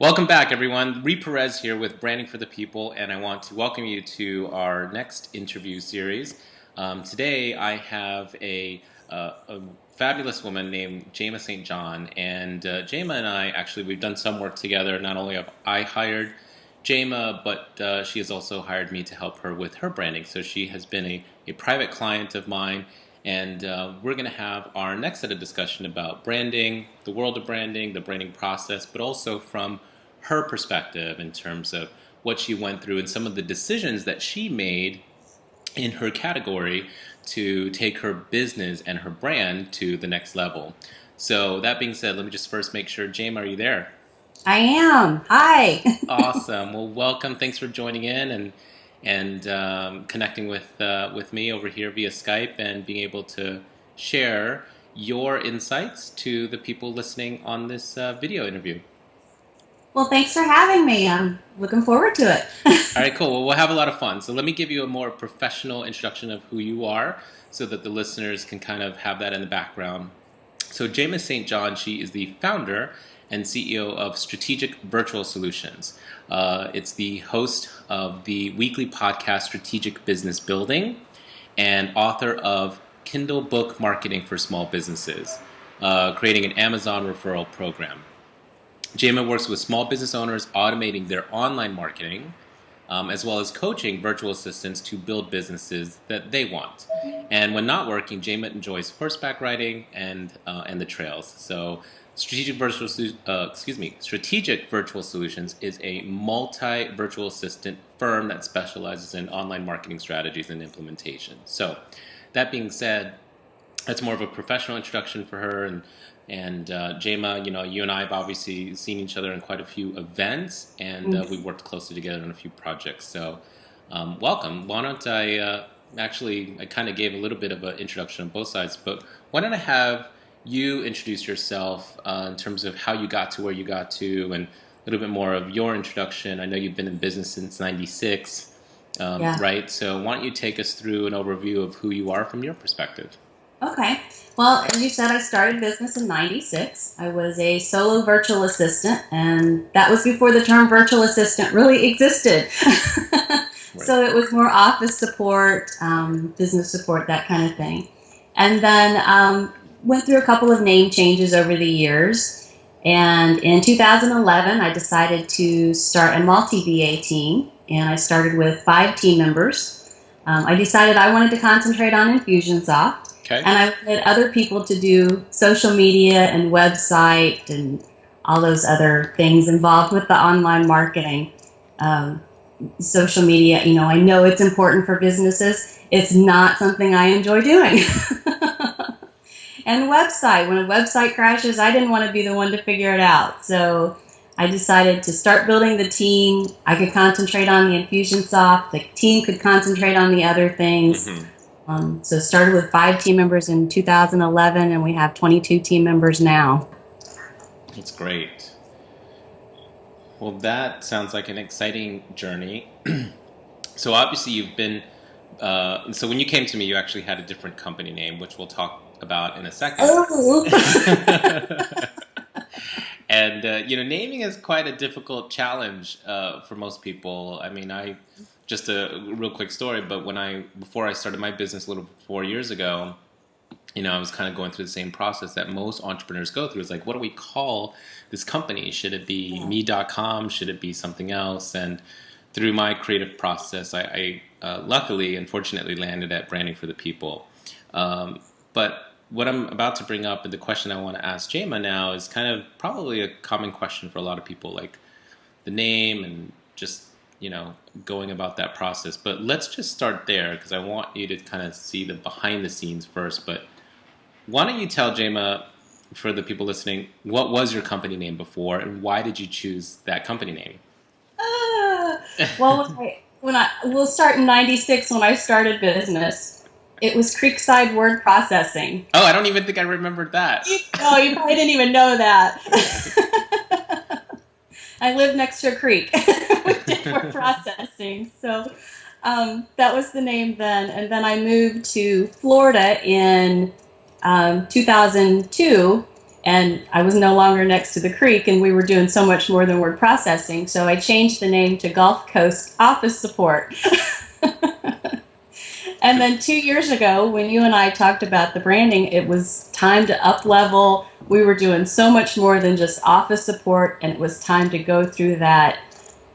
Welcome back, everyone. Perez here with Branding for the People, and I want to welcome you to our next interview series. Today, I have a fabulous woman named Jama St. John, and Jama and I we've done some work together. Not only have I hired Jama, but she has also hired me to help her with her branding. So she has been a private client of mine, and we're going to have our next set of discussion about branding, the world of branding, the branding process, but also from her perspective in terms of what she went through and some of the decisions that she made in her category to take her business and her brand to the next level. So that being said, let me just first make sure, Jama, are you there? I am. Hi. Awesome. Well, welcome. Thanks for joining in and connecting with me over here via Skype and being able to share your insights to the people listening on this video interview. Well, thanks for having me. I'm looking forward to it. All right, cool. Well, we'll have a lot of fun. So let me give you a more professional introduction of who you are so that the listeners can kind of have that in the background. So Jama St. John, she is the founder and CEO of Strategic Virtual Solutions. It's the host of the weekly podcast Strategic Business Building and author of Kindle Book Marketing for Small Businesses, creating an Amazon referral program. Jama works with small business owners automating their online marketing, as well as coaching virtual assistants to build businesses that they want. And when not working, Jama enjoys horseback riding and the trails. So, Strategic Virtual Solutions is a multi-virtual assistant firm that specializes in online marketing strategies and implementation. So, that being said, that's more of a professional introduction for her. And Jama, you and I have obviously seen each other in quite a few events, and we've worked closely together on a few projects. So, welcome. Why don't I kind of gave a little bit of an introduction on both sides, but why don't I have you introduce yourself in terms of how you got to where you got to, and a little bit more of your introduction. I know you've been in business since '96, Yeah. right? So, why don't you take us through an overview of who you are from your perspective? Okay. Well, as you said, I started business in '96. I was a solo virtual assistant, and that was before the term virtual assistant really existed. Right. So it was more office support, business support, that kind of thing. And then went through a couple of name changes over the years. And in 2011, I decided to start a multi-VA team, and I started with 5 team members. I decided I wanted to concentrate on Infusionsoft, Okay. and I wanted other people to do social media and website and all those other things involved with the online marketing. Social media, I know it's important for businesses. It's not something I enjoy doing. And website, when a website crashes, I didn't want to be the one to figure it out. So I decided to start building the team. I could concentrate on the Infusionsoft. The team could concentrate on the other things. So started with 5 team members in 2011, and we have 22 team members now. That's great. Well, that sounds like an exciting journey. So obviously you've been, so when you came to me, you actually had a different company name, which we'll talk about in a second. Oh. And, naming is quite a difficult challenge for most people. I mean, just a real quick story, but before I started my business a little 4 years ago, I was kind of going through the same process that most entrepreneurs go through. It's like, what do we call this company? Should it be me.com? Should it be something else? And through my creative process, I luckily, unfortunately, landed at Branding for the People. But what I'm about to bring up and the question I want to ask Jama now is kind of probably a common question for a lot of people, like the name and just, going about that process. But let's just start there because I want you to kind of see the behind the scenes first. But why don't you tell Jama, for the people listening, what was your company name before and why did you choose that company name? Well, we'll start in '96 when I started business. It was Creekside Word Processing. Oh, I don't even think I remembered that. You probably didn't even know that. I lived next to a creek. We did word processing. So that was the name then. And then I moved to Florida in 2002 And I was no longer next to the creek, and we were doing so much more than word processing. So I changed the name to Gulf Coast Office Support. And then 2 years ago, when you and I talked about the branding, it was time to up level. We were doing so much more than just office support, and it was time to go through that,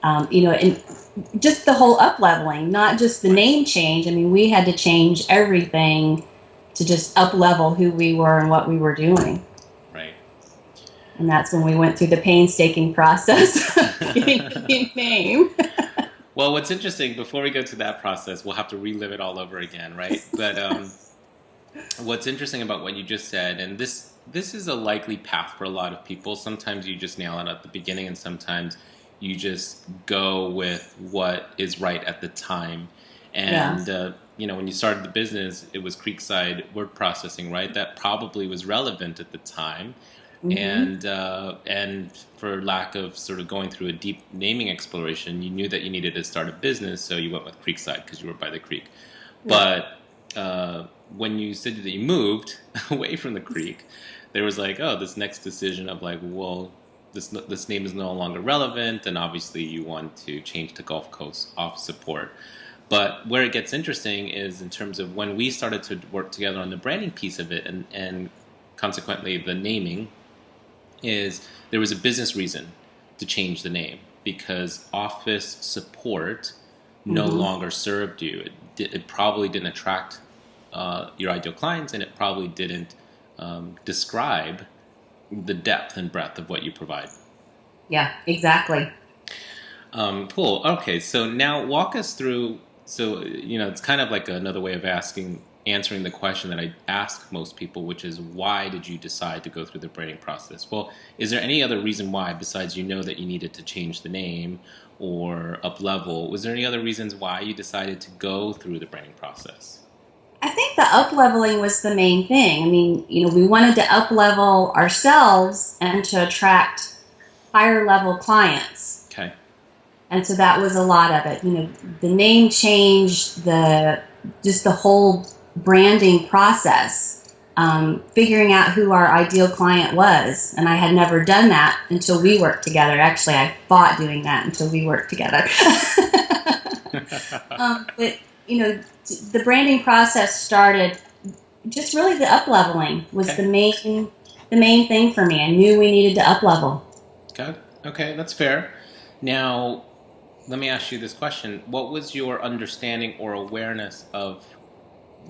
and just the whole up leveling, not just the name change. I mean, we had to change everything to just up level who we were and what we were doing. Right. And that's when we went through the painstaking process of getting a new name. Well, what's interesting, before we go to that process, we'll have to relive it all over again, right? But what's interesting about what you just said, and this is a likely path for a lot of people. Sometimes you just nail it at the beginning, and sometimes you just go with what is right at the time. And when you started the business, it was Creekside Word Processing, right? That probably was relevant at the time. And for lack of sort of going through a deep naming exploration, you knew that you needed to start a business, so you went with Creekside because you were by the creek. But when you said that you moved away from the creek, there was like, oh, this next decision of like, well, this name is no longer relevant, and obviously you want to change to Gulf Coast Office Support. But where it gets interesting is in terms of when we started to work together on the branding piece of it, and consequently the naming, is there was a business reason to change the name because office support no longer served you. It probably didn't attract your ideal clients, and it probably didn't describe the depth and breadth of what you provide. Yeah, exactly. Cool. Okay, so now walk us through. So it's kind of like another way of answering the question that I ask most people, which is, why did you decide to go through the branding process? Well, is there any other reason why, besides that you needed to change the name or up level? Was there any other reasons why you decided to go through the branding process? I think the up leveling was the main thing. I mean, we wanted to up level ourselves and to attract higher level clients. Okay. And so that was a lot of it. The name change, just the whole branding process, figuring out who our ideal client was. And I had never done that until we worked together. Actually, I fought doing that until we worked together. But, the branding process started, just really the up leveling was the main thing for me. I knew we needed to up level. Okay, that's fair. Now, let me ask you this question. What was your understanding or awareness of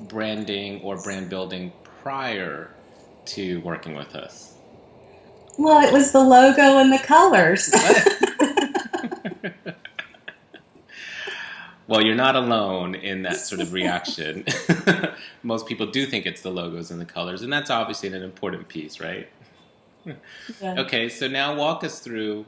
branding or brand building prior to working with us? Well, it was the logo and the colors. Well, you're not alone in that sort of reaction. Most people do think it's the logos and the colors, and that's obviously an important piece, right? Yeah. Okay, so now walk us through.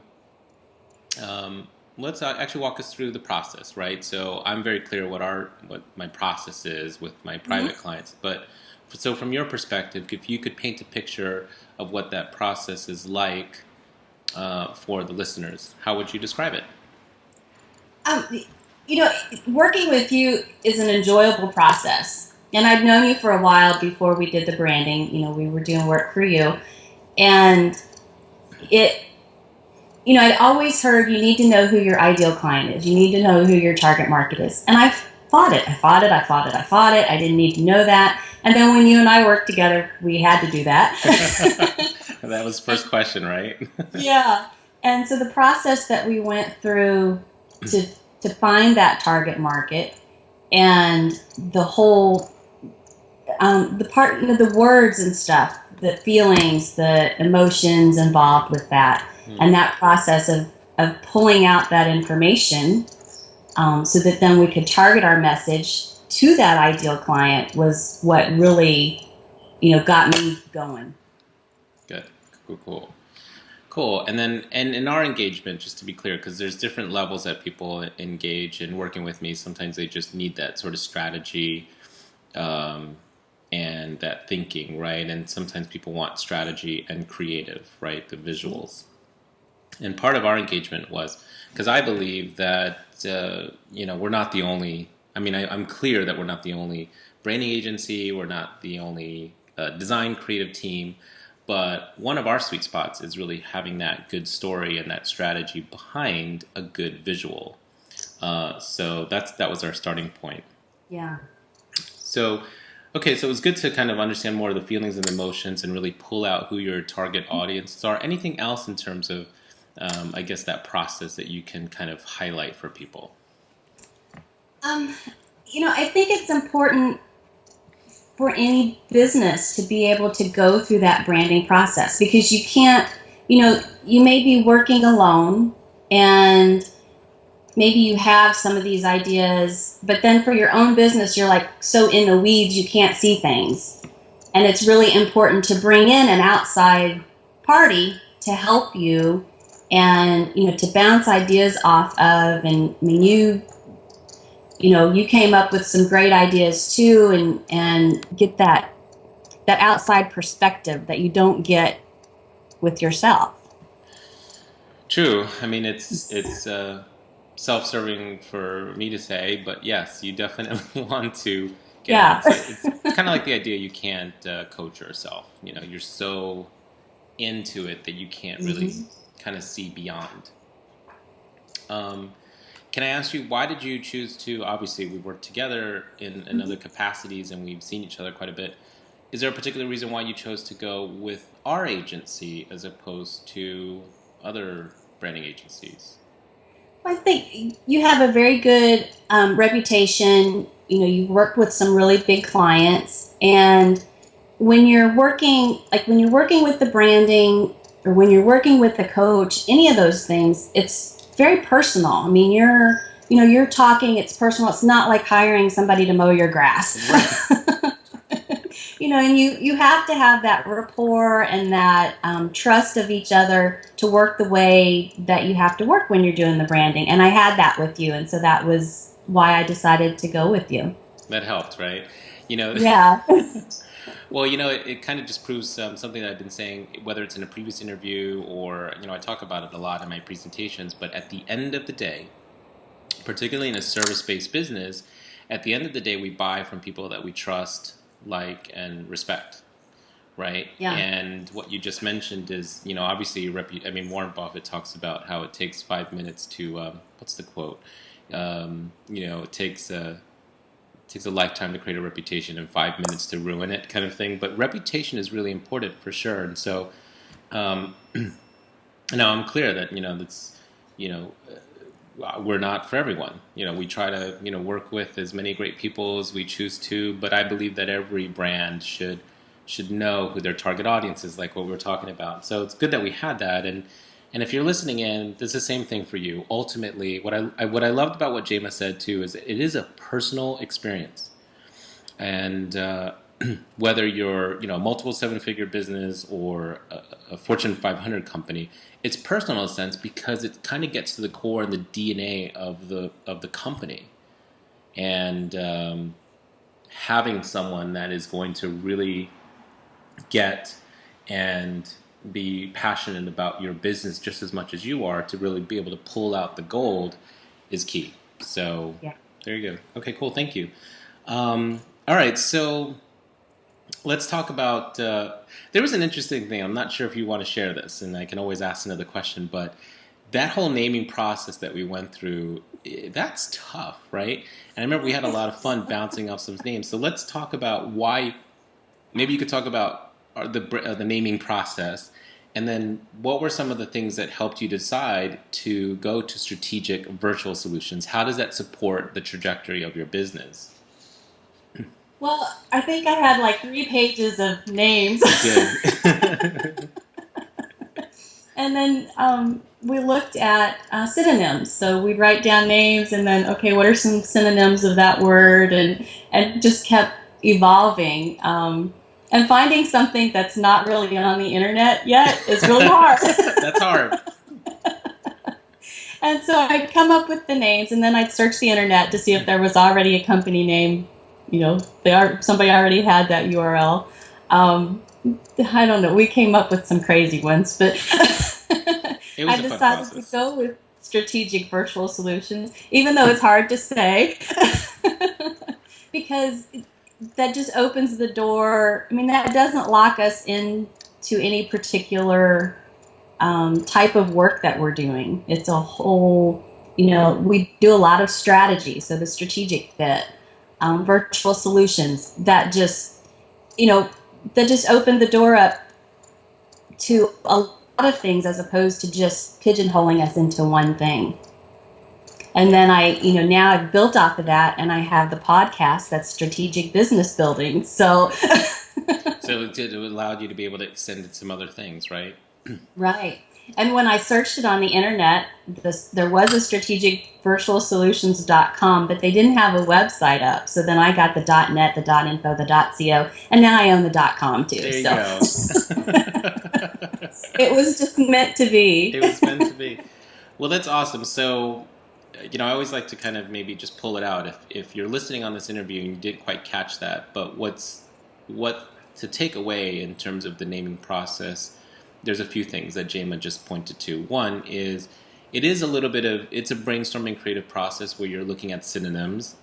Let's actually walk us through the process, right? So I'm very clear what my process is with my private clients, but so from your perspective, if you could paint a picture of what that process is like for the listeners, how would you describe it? Working with you is an enjoyable process. And I've known you for a while before we did the branding. We were doing work for you. And I'd always heard you need to know who your ideal client is. You need to know who your target market is. And I fought it. I didn't need to know that. And then when you and I worked together, we had to do that. That was the first question, right? Yeah. And so the process that we went through to find that target market, and the whole the words and stuff, the feelings, the emotions involved with that, and that process of pulling out that information so that then we could target our message to that ideal client was what really got me going. Good. Cool. And then, and in our engagement, just to be clear, because there's different levels that people engage in working with me. Sometimes they just need that sort of strategy and that thinking, right? And sometimes people want strategy and creative, right? The visuals. And part of our engagement was, because I believe that, we're not the only, I'm clear that we're not the only branding agency, we're not the only design creative team, But one of our sweet spots is really having that good story and that strategy behind a good visual. So that was our starting point. Yeah. So, okay, so it was good to kind of understand more of the feelings and emotions and really pull out who your target audiences are. Anything else in terms of, I guess, that process that you can kind of highlight for people? Um, I think it's important for any business to be able to go through that branding process, because you can't, you may be working alone and maybe you have some of these ideas, but then for your own business, you're like so in the weeds, you can't see things. And it's really important to bring in an outside party to help you and, to bounce ideas off of. And I mean, you came up with some great ideas too, and get that outside perspective that you don't get with yourself. True. I mean, it's self-serving for me to say, but yes, you definitely want to get an Yeah. outside. It's kind of like the idea you can't coach yourself. You're so into it that you can't really Hmm. kind of see beyond. Um, can I ask you, why did you choose to? Obviously, we work together in other capacities, and we've seen each other quite a bit. Is there a particular reason why you chose to go with our agency as opposed to other branding agencies? I think you have a very good reputation. You've worked with some really big clients, and when you're working with the branding, or when you're working with the coach, any of those things, it's very personal. I mean, you're talking. It's personal. It's not like hiring somebody to mow your Right. grass. And you have to have that rapport and that trust of each other to work the way that you have to work when you're doing the branding. And I had that with you, and so that was why I decided to go with you. That helped, right? You know, Yeah. well, it kind of just proves something that I've been saying, whether it's in a previous interview or, I talk about it a lot in my presentations, but at the end of the day, particularly in a service-based business, at the end of the day, we buy from people that we trust, like, and respect, right? Yeah. And what you just mentioned is, obviously, I mean, Warren Buffett talks about how it takes 5 minutes to, what's the quote? It takes a lifetime to create a reputation and 5 minutes to ruin it, kind of thing. But reputation is really important for sure. And so um, now I'm clear that that's you know we're not for everyone. We try to work with as many great people as we choose to, but I believe that every brand should know who their target audience is, like what we were talking about. So it's good that we had that, and if you're listening in, this is the same thing for you. Ultimately, what I loved about what Jama said too is it is a personal experience, and whether you're a multiple seven-figure business or a Fortune 500 company, it's personal in a sense because it kind of gets to the core and the DNA of the company, and having someone that is going to really get and be passionate about your business just as much as you are to really be able to pull out the gold is key. So Yeah. there you go. Okay, cool. Thank you. All right, so let's talk about. There was an interesting thing. I'm not sure if you want to share this, and I can always ask another question. But that whole naming process that we went through, that's tough, right? And I remember we had a lot of fun bouncing off some names. So let's talk about why. Maybe you could talk about the naming process, and then what were some of the things that helped you decide to go to strategic virtual solutions? How does that support the trajectory of your business? Well, I think I had like 3 pages of names. You did. And then we looked at synonyms. So we'd write down names and then, okay, what are some synonyms of that word? And just kept evolving. And finding something that's not really on the internet yet is really hard. That's hard. And so I'd come up with the names, and then I'd search the internet to see if there was already a company name. Somebody already had that URL. I don't know. We came up with some crazy ones, but It was I a fun decided to process. go with strategic virtual solutions, even though it's hard to say, because that just opens the door. I mean, that doesn't lock us in to any particular type of work that we're doing. It's a whole, we do a lot of strategy. So the strategic fit, virtual solutions that just, that just opened the door up to a lot of things as opposed to just pigeonholing us into one thing. And then now I've built off of that, and I have the podcast that's strategic business building. So, so it allowed you to be able to extend it some other things, right? Right. And when I searched it on the internet, there was a strategicvirtualsolutions.com, but they didn't have a website up. So then I got the .net, the .info, the .co, and now I own the .com too. There you go. It was just meant to be. It was meant to be. Well, that's awesome. So, I always like to kind of maybe just pull it out. If you're listening on this interview and you didn't quite catch that, but what to take away in terms of the naming process, there's a few things that Jama just pointed to. One is it's a brainstorming creative process where you're looking at synonyms,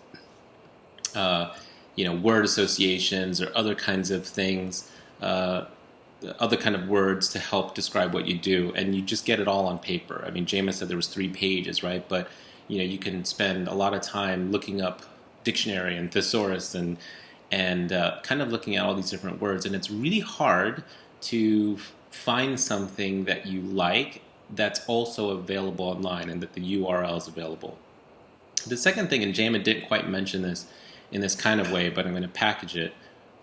word associations or other kinds of things, other kind of words to help describe what you do, and you just get it all on paper. I mean, Jama said there was 3 pages, right? But you can spend a lot of time looking up dictionary and thesaurus and kind of looking at all these different words, and it's really hard to find something that you like that's also available online and that the URL is available. The second thing, and Jama didn't quite mention this in this kind of way, but I'm going to package it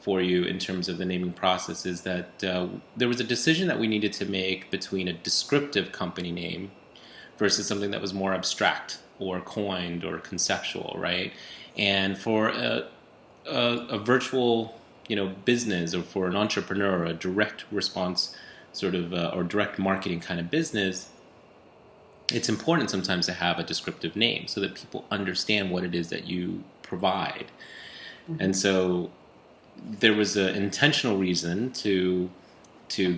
for you in terms of the naming process, is that there was a decision that we needed to make between a descriptive company name versus something that was more abstract or coined or conceptual, right? And for a virtual business, or for an entrepreneur, a direct response sort of or direct marketing kind of business, it's important sometimes to have a descriptive name so that people understand what it is that you provide. Mm-hmm. And so there was an intentional reason to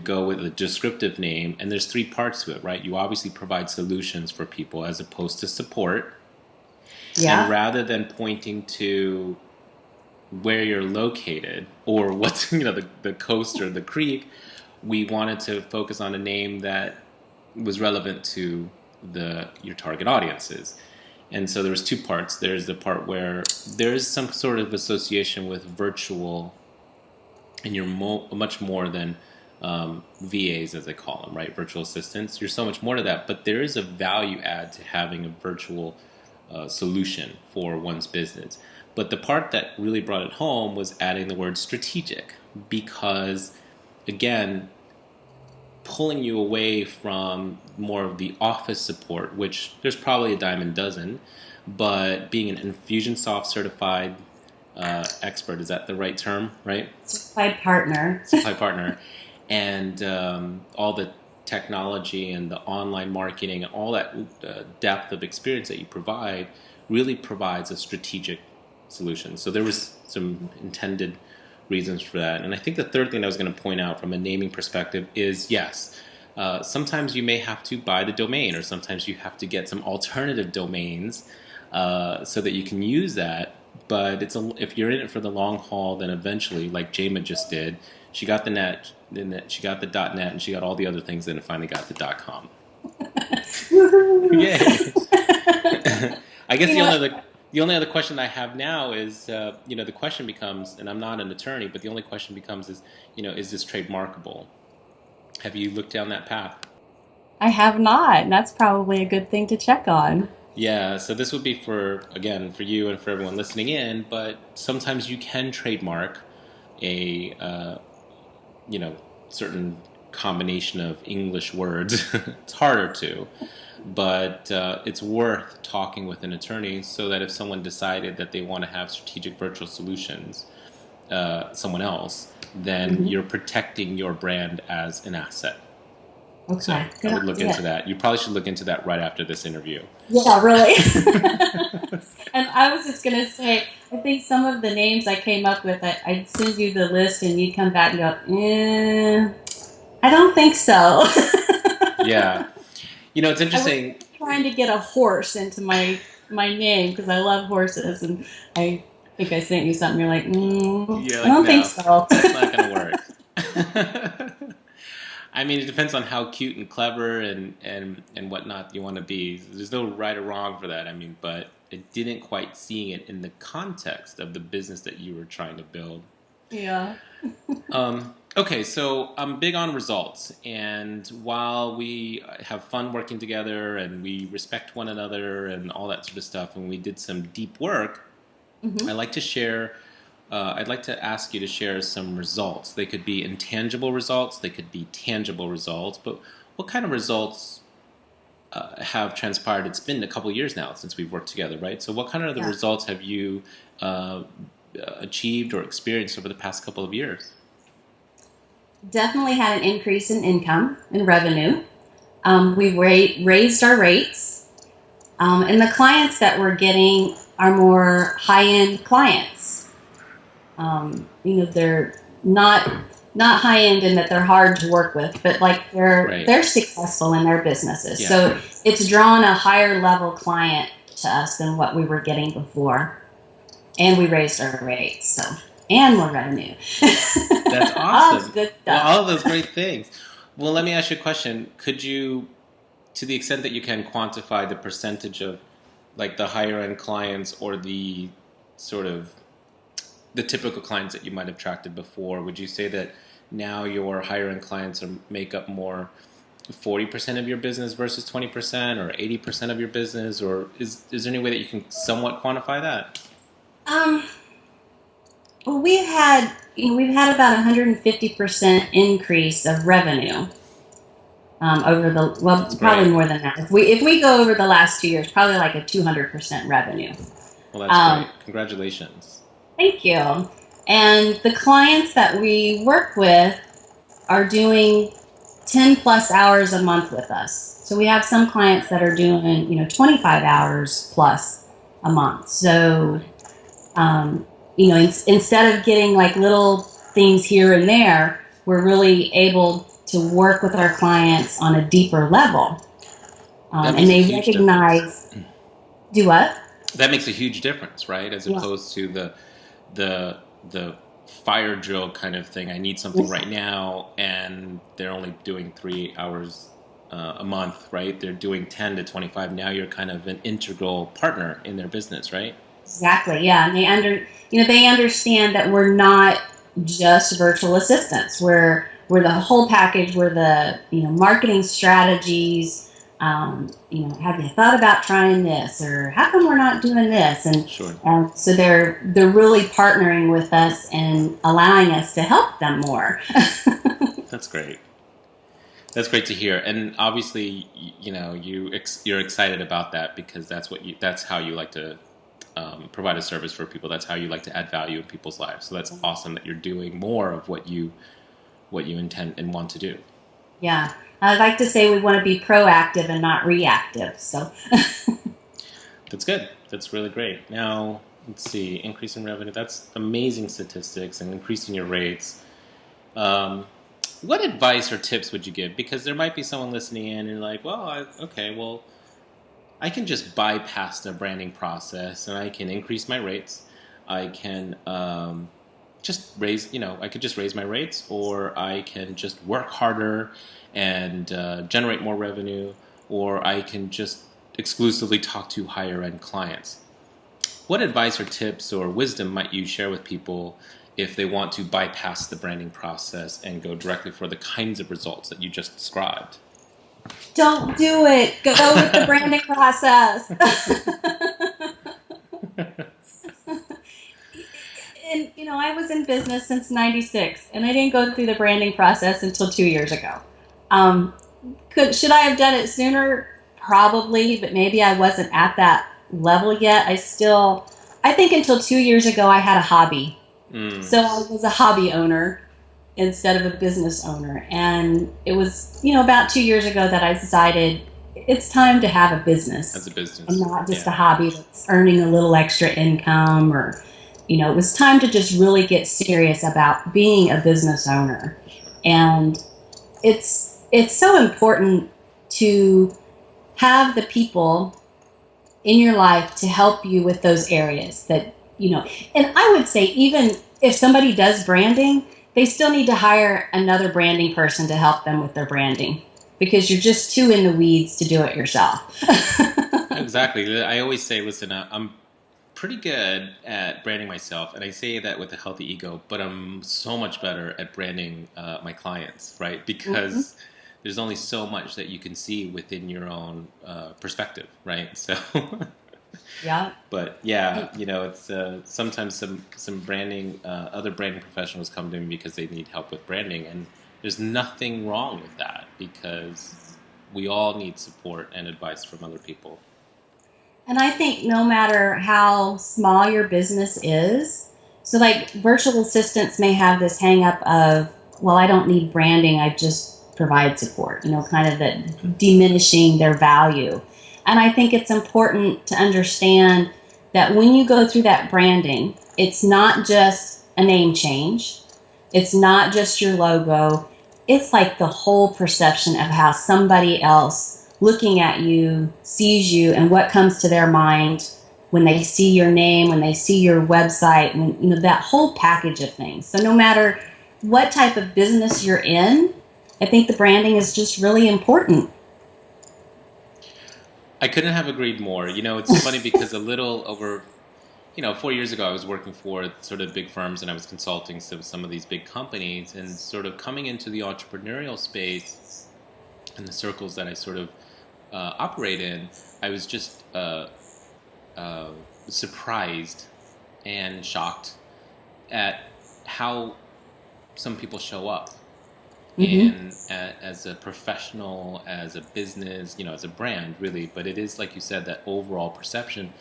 go with a descriptive name, and there's 3 parts to it, right? You obviously provide solutions for people as opposed to support. Yeah. And rather than pointing to where you're located or what's the coast or the creek, we wanted to focus on a name that was relevant to your target audiences. And so there's 2 parts. There's the part where there's some sort of association with virtual, and you're much more than VAs, as they call them, right? Virtual assistants. You're so much more to that, but there is a value add to having a virtual solution for one's business. But the part that really brought it home was adding the word strategic, because, again, pulling you away from more of the office support, which there's probably a dime a dozen, but being an Infusionsoft certified expert, is that the right term, right? Certified partner. Certified partner. And all the technology and the online marketing and all that depth of experience that you provide really provides a strategic solution. So there was some intended reasons for that. And I think the third thing I was going to point out from a naming perspective is, yes, sometimes you may have to buy the domain, or sometimes you have to get some alternative domains so that you can use that. But if you're in it for the long haul, then eventually, like Jama just did, she got the net, then she got the .net, and she got all the other things, and finally got the .com. Yay! I guess the only other question I have now is, the question becomes, and I'm not an attorney, but the only question becomes is this trademarkable? Have you looked down that path? I have not, and that's probably a good thing to check on. Yeah, so this would be for you and for everyone listening in, but sometimes you can trademark a, certain combination of English words. It's harder to, but it's worth talking with an attorney so that if someone decided that they want to have strategic virtual solutions, someone else, then you're protecting your brand as an asset. Okay. So I would look into that. You probably should look into that right after this interview. Yeah, really. And I was just going to say, I think some of the names I came up with, I'd send you the list and you'd come back and go, I don't think so. Yeah. It's interesting. I was trying to get a horse into my name because I love horses, and I think I sent you something. You're like, I don't think so. It's not going to work. I mean, it depends on how cute and clever and whatnot you want to be. There's no right or wrong for that. I mean, but I didn't quite seeing it in the context of the business that you were trying to build. Yeah. Okay, so I'm big on results, and while we have fun working together and we respect one another and all that sort of stuff, and we did some deep work, Hmm. I like to share. I'd like to ask you to share some results. They could be intangible results, they could be tangible results, but what kind of results have transpired? It's been a couple years now since we've worked together, right? So, what kind of the Yeah. results have you achieved or experienced over the past couple of years? Definitely had an increase in income and revenue. We raised our rates, and the clients that we're getting are more high-end clients. They're not high-end in that they're hard to work with, but like Right. they're successful in their businesses. Yeah. So it's drawn a higher level client to us than what we were getting before, and we raised our rates, so and more revenue. That's All awesome. good Well, stuff. all of those great things. Well, let me ask you a question. Could you, to the extent that you can, quantify the percentage of like the higher end clients or the sort of the typical clients that you might have attracted before? Would you say that now your higher end clients make up more 40% of your business versus 20% or 80% of your business? Or is there any way that you can somewhat quantify that? Um, well, we've had about 150% increase of revenue over That's probably great. more than that. If we go over the last 2 years, probably like a 200% revenue. Well, that's Um, great. Congratulations. Thank you. And the clients that we work with are doing 10 plus hours a month with us. So we have some clients that are doing 25 hours plus a month. So instead of getting like little things here and there, we're really able to work with our clients on a deeper level. That And makes a they huge difference. recognize, do what? That makes a huge difference, right? As Yeah. opposed to the fire drill kind of thing. I need something right now, and they're only doing 3 hours a month, right? They're doing 10 to 25. Now you're kind of an integral partner in their business, right? Exactly. Yeah. And they understand that we're not just virtual assistants. We're the whole package. We're the marketing strategies. Have you thought about trying this, or how come we're not doing this? Sure. And so they're really partnering with us and allowing us to help them more. That's great. That's great to hear. And obviously, you're excited about that because that's how you like to provide a service for people. That's how you like to add value in people's lives. So that's awesome that you're doing more of what you intend and want to do. Yeah. I like to say we want to be proactive and not reactive. So That's good. That's really great. Now, let's see, increase in revenue. That's amazing statistics and increasing your rates. Um, what advice or tips would you give? Because there might be someone listening in and you're like, well, okay, well, I can just bypass the branding process and I can increase my rates. I can I could just raise my rates, or I can just work harder and generate more revenue, or I can just exclusively talk to higher end clients. What advice or tips or wisdom might you share with people if they want to bypass the branding process and go directly for the kinds of results that you just described? don't do it. Go with the branding process. And I was in business since '96, and I didn't go through the branding process until 2 years ago. Um, should I have done it sooner? Probably, but maybe I wasn't at that level yet. I think until 2 years ago, I had a hobby. Mm, So I was a hobby owner instead of a business owner. And it was, about 2 years ago that I decided it's time to have a as business a and business, not just a yeah. hobby that's earning a little extra income, or, it was time to just really get serious about being a business owner. Sure. And it's so important to have the people in your life to help you with those areas that. And I would say, even if somebody does branding, they still need to hire another branding person to help them with their branding because you're just too in the weeds to do it yourself. Exactly. I always say, listen, I'm pretty good at branding myself, and I say that with a healthy ego, but I'm so much better at branding my clients, right? Mm-hmm. Because there's only so much that you can see within your own perspective, right? So, Yeah. but yeah, it's sometimes some branding, other branding professionals come to me because they need help with branding, and there's nothing wrong with that because we all need support and advice from other people. And I think no matter how small your business is, so like virtual assistants may have this hang up of, well, I don't need branding, I just provide support, kind of that diminishing their value. And I think it's important to understand that when you go through that branding, it's not just a name change, it's not just your logo, it's like the whole perception of how somebody else looking at you sees you and what comes to their mind when they see your name, when they see your website, when that whole package of things. So no matter what type of business you're in, I think the branding is just really important. I couldn't have agreed more. It's funny because a little over 4 years ago, I was working for sort of big firms and I was consulting some of these big companies and sort of coming into the entrepreneurial space and the circles that I sort of operate in. I was just uh, surprised and shocked at how some people show up Mm-hmm. and as a professional, as a business, as a brand, really. But it is, like you said, that overall perception.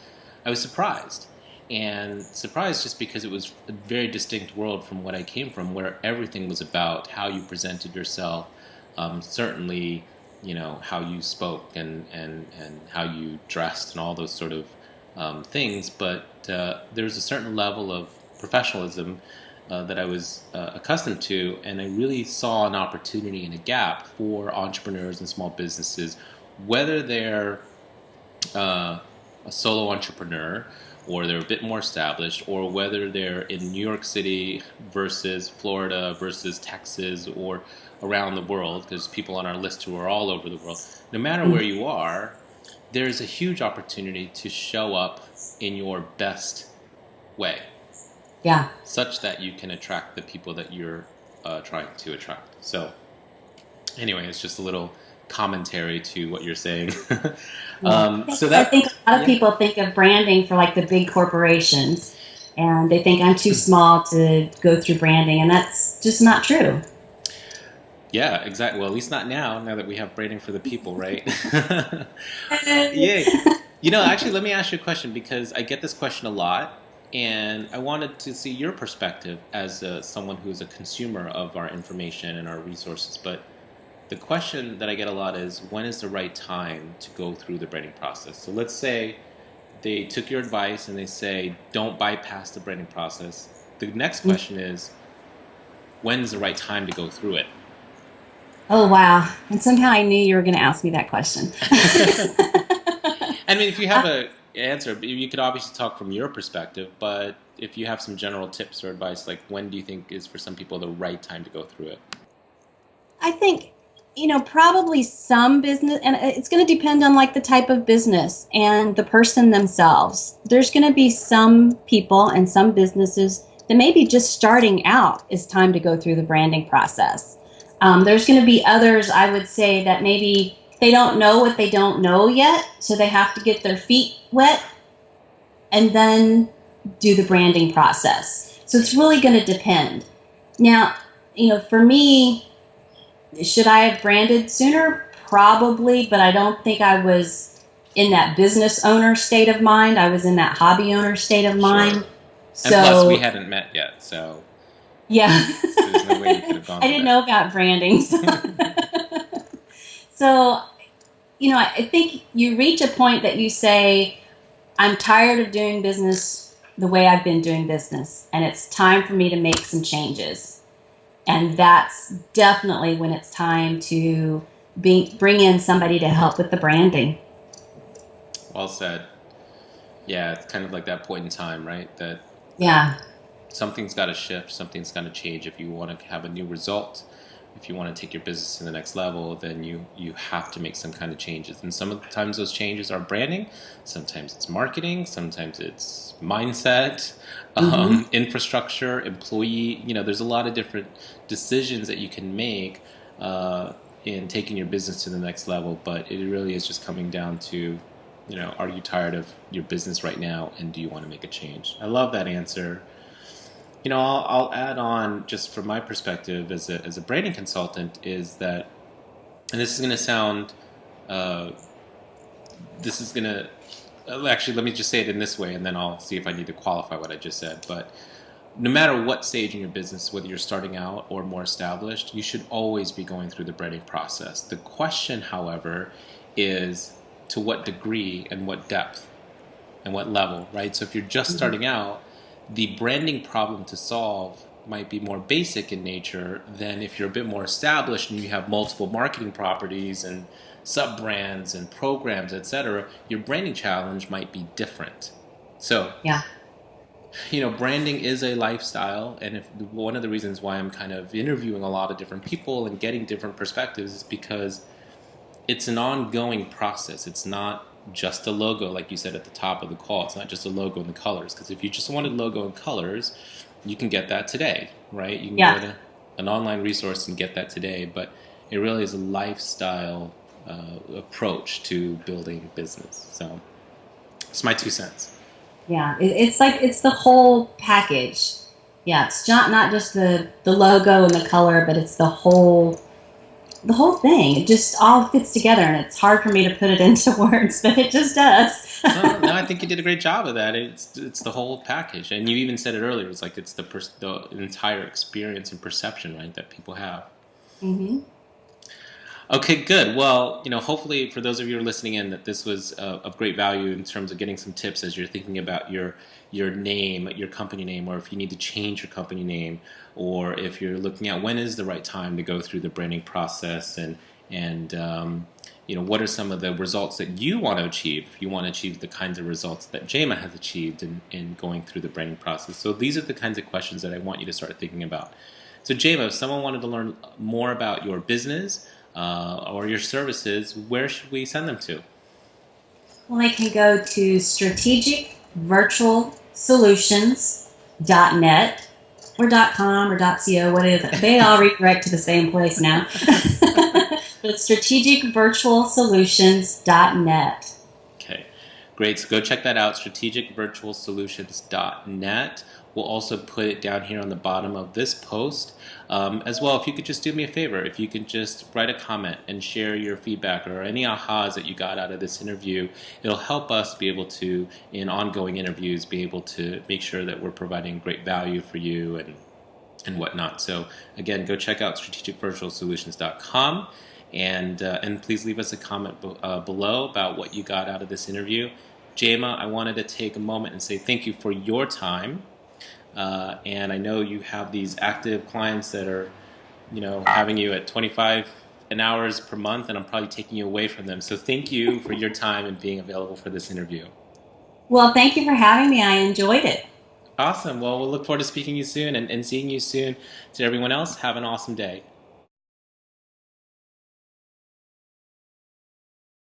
I was surprised. And surprised just because it was a very distinct world from what I came from, where everything was about how you presented yourself, certainly, how you spoke and how you dressed and all those sort of things. But there's a certain level of professionalism that I was accustomed to, and I really saw an opportunity and a gap for entrepreneurs and small businesses, whether they're a solo entrepreneur or they're a bit more established, or whether they're in New York City versus Florida versus Texas or around the world, because people on our list who are all over the world. No matter where you are, there's a huge opportunity to show up in your best way, Yeah. such that you can attract the people that you're trying to attract. So, anyway, it's just a little commentary to what you're saying. Yeah. So I that, think a lot of yeah, people think of branding for like the big corporations, and they think I'm too small to go through branding, and that's just not true. yeah, exactly. Well, at least not now. Now that we have branding for the people, right? Yeah. Actually, let me ask you a question because I get this question a lot, and I wanted to see your perspective as someone who is a consumer of our information and our resources. But the question that I get a lot is, when is the right time to go through the branding process? So let's say they took your advice and they say, don't bypass the branding process. The next question is, when's the right time to go through it? Oh, wow. And somehow I knew you were going to ask me that question. I mean, if you have a answer, you could obviously talk from your perspective, but if you have some general tips or advice, like when do you think is for some people the right time to go through it? I think, probably some business, and it's going to depend on like the type of business and the person themselves. There's going to be some people and some businesses that maybe just starting out is time to go through the branding process. There's going to be others, I would say, that maybe they don't know what they don't know yet, so they have to get their feet wet and then do the branding process. So it's really going to depend. Now, for me, should I have branded sooner? Probably, but I don't think I was in that business owner state of mind. I was in that hobby owner state of Sure. mind. And plus, we So, hadn't met yet, so yeah, there's no way you could have gone I through didn't that. know about branding. So, I think you reach a point that you say, I'm tired of doing business the way I've been doing business, and it's time for me to make some changes. And that's definitely when it's time to bring in somebody to help with the branding. Well said. Yeah, it's kind of like that point in time, right? That Yeah. something's got to shift, something's got to change. If you want to have a new result, if you want to take your business to the next level, then you have to make some kind of changes. And sometimes those changes are branding, sometimes it's marketing, sometimes it's mindset, Mm-hmm. infrastructure, employee. There's a lot of different decisions that you can make in taking your business to the next level. But it really is just coming down to, are you tired of your business right now, and do you want to make a change? I love that answer. I'll add on, just from my perspective as a branding consultant, is that, and this is going to sound, this is going to, actually, let me just say it in this way, and then I'll see if I need to qualify what I just said. But no matter what stage in your business, whether you're starting out or more established, you should always be going through the branding process. The question, however, is to what degree and what depth and what level, right? So if you're just Mm-hmm. starting out, the branding problem to solve might be more basic in nature than if you're a bit more established and you have multiple marketing properties and sub brands and programs, etc. Your branding challenge might be different. So, Yeah. branding is a lifestyle, and if one of the reasons why I'm kind of interviewing a lot of different people and getting different perspectives is because it's an ongoing process. It's not just a logo, like you said at the top of the call. It's not just a logo and the colors. Because if you just wanted logo and colors, you can get that today, right? You can go Yeah. to an online resource and get that today. But it really is a lifestyle approach to building business. So it's my 2 cents. Yeah. It's like it's the whole package. Yeah. It's not just the logo and the color, but it's the whole thing. It just all fits together, and it's hard for me to put it into words, but it just does. No, no, I think you did a great job of that. It's the whole package, and you even said it earlier. It's like it's the entire experience and perception, right, that people have. Hmm. Okay, good. Well, hopefully for those of you who are listening in, that this was of great value in terms of getting some tips as you're thinking about your name, your company name, or if you need to change your company name, or if you're looking at when is the right time to go through the branding process, and what are some of the results that you want to achieve. If you want to achieve the kinds of results that Jama has achieved in going through the branding process. So these are the kinds of questions that I want you to start thinking about. So Jama, if someone wanted to learn more about your business or your services, where should we send them to? Well, they can go to strategicvirtualsolutions.net or .com or .co, whatever. They all redirect to the same place now. But strategicvirtualsolutions.net. Okay, great. So go check that out, strategicvirtualsolutions.net. We'll also put it down here on the bottom of this post. As well, if you could just do me a favor, if you could just write a comment and share your feedback or any ahas that you got out of this interview, it'll help us be able to, in ongoing interviews, be able to make sure that we're providing great value for you and whatnot. So again, go check out strategicvirtualsolutions.com. And please leave us a comment below about what you got out of this interview. Jama, I wanted to take a moment and say thank you for your time. And I know you have these active clients that are, having you at 25 an hours per month, and I'm probably taking you away from them. So thank you for your time and being available for this interview. Well, thank you for having me. I enjoyed it. Awesome. Well, we'll look forward to speaking to you soon and seeing you soon. To everyone else, have an awesome day.